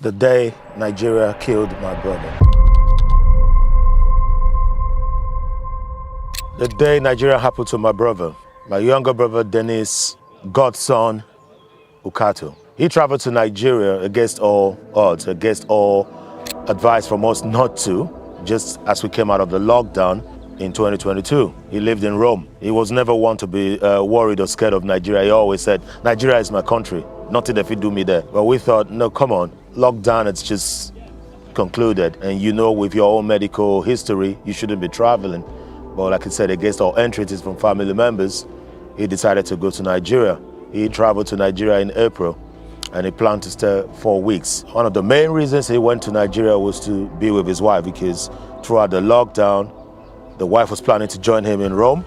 The day Nigeria killed my brother. The day Nigeria happened to my brother, my younger brother Dennis, godson Ukato. He traveled to Nigeria against all odds, against all advice from us not to, just as we came out of the lockdown in 2022. He lived in Rome. He was never one to be worried or scared of Nigeria. He always said, Nigeria is my country, nothing if you do me there. But we thought, no, come on, lockdown, it's just concluded. And you know, with your own medical history, you shouldn't be traveling. But like I said, against all entreaties from family members, he decided to go to Nigeria. He traveled to Nigeria in April, and he planned to stay 4 weeks. One of the main reasons he went to Nigeria was to be with his wife, because throughout the lockdown, the wife was planning to join him in Rome,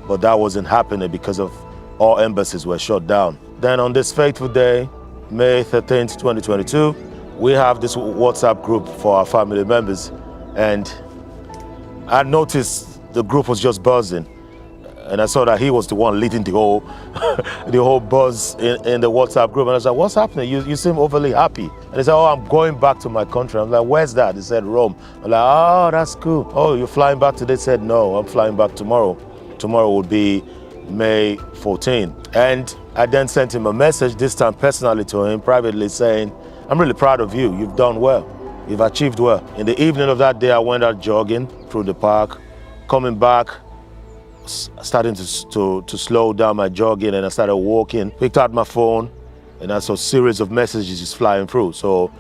but that wasn't happening because of all embassies were shut down. Then on this fateful day, May 13th, 2022, we have this WhatsApp group for our family members, and I noticed the group was just buzzing. And I saw that he was the one leading the whole buzz in the WhatsApp group. And I was like, what's happening? You seem overly happy. And he said, oh, I'm going back to my country. I'm like, where's that? He said, Rome. I'm like, oh, that's cool. Oh, you're flying back today? He said, no, I'm flying back tomorrow. Tomorrow will be May 14. And I then sent him a message, this time personally to him, privately saying, I'm really proud of you. You've done well. You've achieved well. In the evening of that day, I went out jogging through the park. Coming back, starting to slow down my jogging, and I started walking, picked out my phone, and I saw a series of messages just flying through. So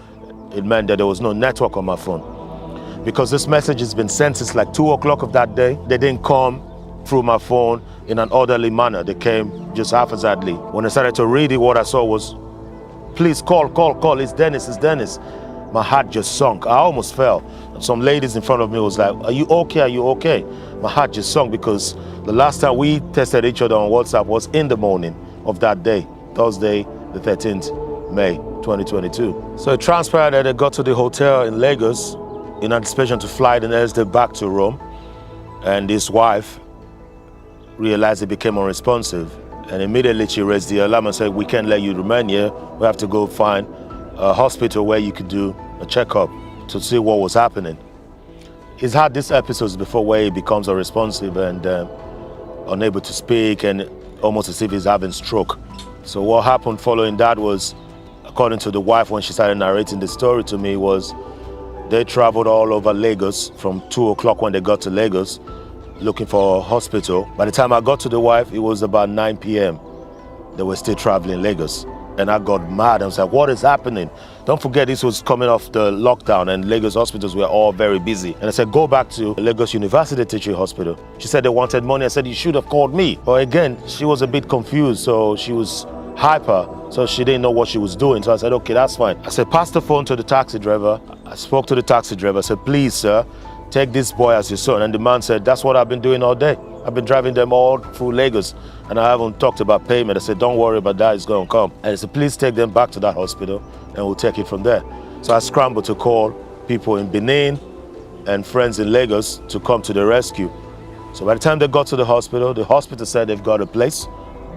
it meant that there was no network on my phone. Because this message has been sent since like 2 o'clock of that day, they didn't come through my phone in an orderly manner. They came just haphazardly. When I started to read it, what I saw was, please call, it's Dennis, it's Dennis. My heart just sunk. I almost fell. And some ladies in front of me was like, are you okay? Are you okay? My heart just sunk because the last time we tested each other on WhatsApp was in the morning of that day, Thursday, the 13th May 2022. So it transpired that I got to the hotel in Lagos in anticipation to fly the next day back to Rome. And his wife realized he became unresponsive. And immediately she raised the alarm and said, we can't let you remain here. We have to go find a hospital where you could do a checkup to see what was happening. He's had these episodes before where he becomes unresponsive and unable to speak, and almost as if he's having stroke. So what happened following that was, according to the wife when she started narrating the story to me, was they traveled all over Lagos from 2 o'clock when they got to Lagos looking for a hospital. By the time I got to the wife, it was about 9 p.m. They were still traveling Lagos. And I got mad. I was like, what is happening? Don't forget, this was coming off the lockdown and Lagos hospitals were all very busy. And I said, go back to Lagos University Teaching Hospital. She said they wanted money. I said, you should have called me. But again, she was a bit confused. So she was hyper. So she didn't know what she was doing. So I said, okay, that's fine. I said, pass the phone to the taxi driver. I spoke to the taxi driver. I said, please, sir, take this boy as your son. And the man said, that's what I've been doing all day. I've been driving them all through Lagos, and I haven't talked about payment. I said, don't worry about that, it's going to come. And I said, please take them back to that hospital, and we'll take it from there. So I scrambled to call people in Benin and friends in Lagos to come to the rescue. So by the time they got to the hospital said they've got a place,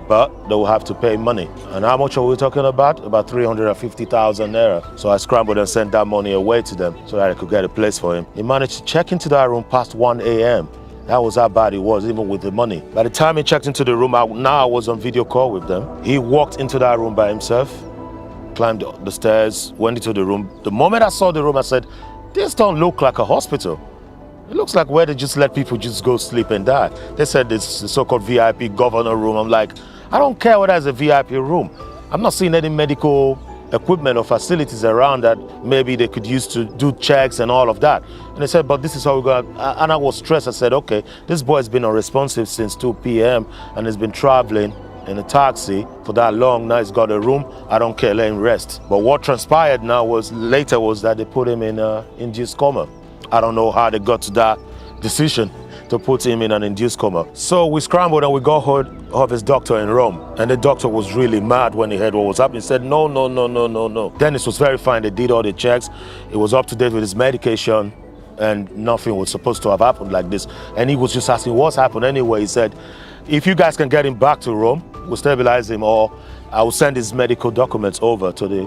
but they will have to pay money. And how much are we talking about? About 350,000 naira. So I scrambled and sent that money away to them so that I could get a place for him. He managed to check into that room past 1 a.m. That was how bad it was, even with the money. By the time he checked into the room, I was on video call with them. He walked into that room by himself, climbed the stairs, went into the room. The moment I saw the room, I said, this don't look like a hospital. It looks like where they just let people just go sleep and die. They said it's the so-called VIP governor room. I'm like, I don't care whether it's a VIP room. I'm not seeing any medical equipment or facilities around that maybe they could use to do checks and all of that. And they said, but this is how we're going. And I was stressed. I said, okay, this boy has been unresponsive since 2 p.m. and has been traveling in a taxi for that long. Now he's got a room. I don't care, let him rest. But what transpired now was that they put him in induced coma. I don't know how they got to that decision to put him in an induced coma. So we scrambled and we got hold of his doctor in Rome. And the doctor was really mad when he heard what was happening. He said, no. Dennis was very fine. They did all the checks. He was up to date with his medication and nothing was supposed to have happened like this. And he was just asking what's happened anyway. He said, if you guys can get him back to Rome, we'll stabilize him, or I will send his medical documents over to the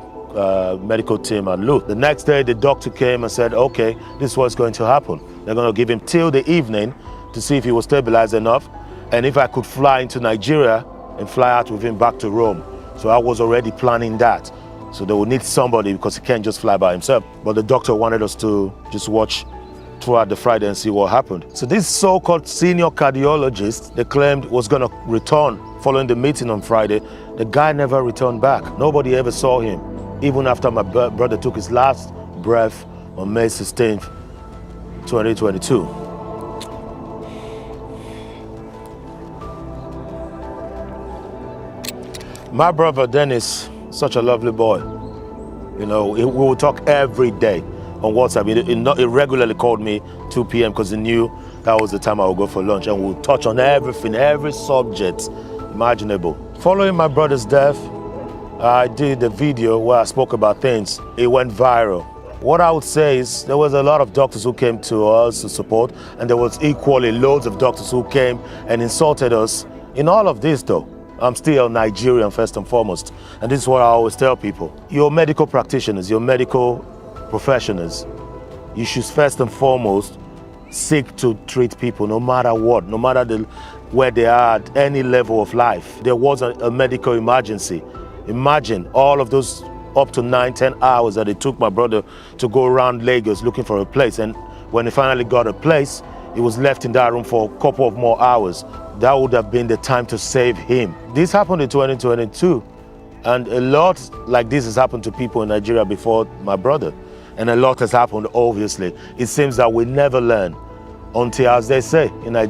medical team and look. The next day, the doctor came and said, okay, this is what's going to happen. They're going to give him till the evening to see if he was stabilized enough and if I could fly into Nigeria and fly out with him back to Rome. So I was already planning that. So they would need somebody because he can't just fly by himself. But the doctor wanted us to just watch throughout the Friday and see what happened. So this so-called senior cardiologist, they claimed was going to return following the meeting on Friday. The guy never returned back. Nobody ever saw him, even after my brother took his last breath on May 16th, 2022. My brother Dennis, such a lovely boy. You know, we would talk every day on WhatsApp. He regularly called me 2 p.m. because he knew that was the time I would go for lunch, and we'll touch on everything, every subject imaginable. Following my brother's death, I did a video where I spoke about things. It went viral. What I would say is there was a lot of doctors who came to us to support, and there was equally loads of doctors who came and insulted us. In all of this though, I'm still Nigerian first and foremost, and this is what I always tell people. You're medical practitioners, you're medical professionals. You should first and foremost seek to treat people no matter what, no matter where they are at any level of life. There was a medical emergency. Imagine all of those up to 9-10 hours that it took my brother to go around Lagos looking for a place, and when he finally got a place, he was left in that room for a couple of more hours. That would have been the time to save him. This happened in 2022, and a lot like this has happened to people in Nigeria before my brother, and a lot has happened, obviously. It seems that we never learn until, as they say in Nigeria,